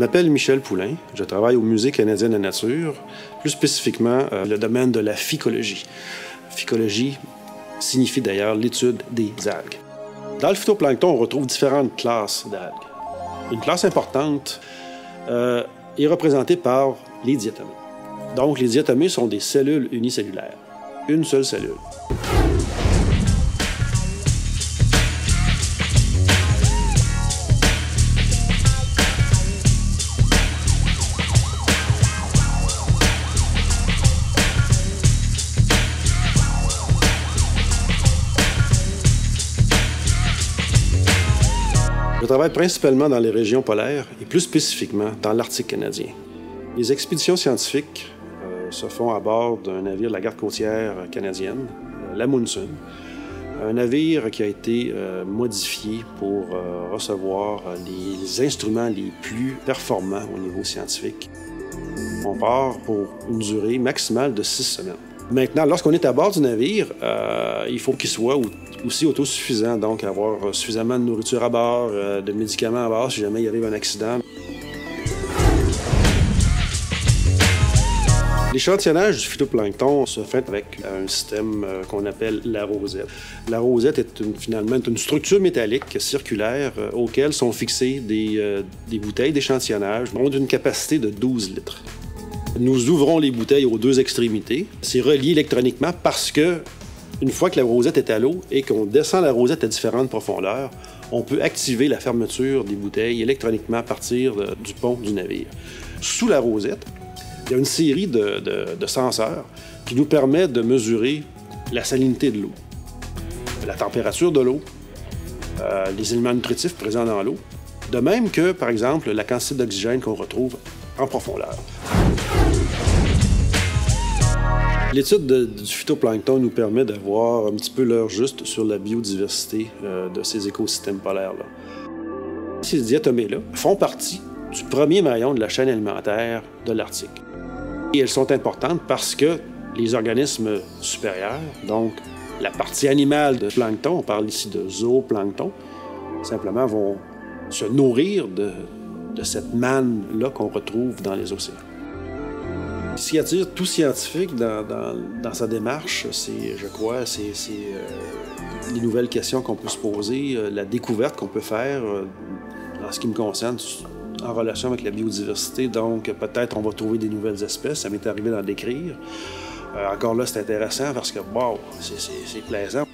m'appelle Michel Poulain. Je travaille au Musée canadien de la nature, plus spécifiquement le domaine de la phycologie. Phycologie signifie d'ailleurs l'étude des algues. Dans le phytoplancton, on retrouve différentes classes d'algues. Une classe importante est représentée par les diatomées. Donc, les diatomées sont des cellules unicellulaires. Une seule cellule. Je travaille principalement dans les régions polaires et plus spécifiquement dans l'Arctique canadien. Les expéditions scientifiques se font à bord d'un navire de la garde côtière canadienne, l'Amundsen, un navire qui a été modifié pour recevoir les instruments les plus performants au niveau scientifique. On part pour une durée maximale de 6 semaines. Maintenant, lorsqu'on est à bord du navire, il faut qu'il soit aussi autosuffisant, donc avoir suffisamment de nourriture à bord, de médicaments à bord si jamais il arrive un accident. L'échantillonnage du phytoplancton se fait avec un système qu'on appelle la rosette. La rosette est finalement une structure métallique circulaire auquel sont fixées des bouteilles d'échantillonnage d'une capacité de 12 litres. Nous ouvrons les bouteilles aux deux extrémités. C'est relié électroniquement parce que, une fois que la rosette est à l'eau et qu'on descend la rosette à différentes profondeurs, on peut activer la fermeture des bouteilles électroniquement à partir du pont du navire. Sous la rosette, il y a une série de senseurs qui nous permettent de mesurer la salinité de l'eau, la température de l'eau, les éléments nutritifs présents dans l'eau, de même que, par exemple, la quantité d'oxygène qu'on retrouve en profondeur. L'étude du phytoplancton nous permet d'avoir un petit peu l'heure juste sur la biodiversité de ces écosystèmes polaires-là. Ces diatomées-là font partie du premier maillon de la chaîne alimentaire de l'Arctique. Et elles sont importantes parce que les organismes supérieurs, donc la partie animale de plancton, on parle ici de zooplancton, simplement vont se nourrir de cette manne-là qu'on retrouve dans les océans. Ce qui attire tout scientifique dans sa démarche, je crois, c'est les nouvelles questions qu'on peut se poser, la découverte qu'on peut faire, en ce qui me concerne, en relation avec la biodiversité. Donc, peut-être on va trouver des nouvelles espèces. Ça m'est arrivé d'en décrire. Encore là, c'est intéressant parce que, wow, c'est plaisant.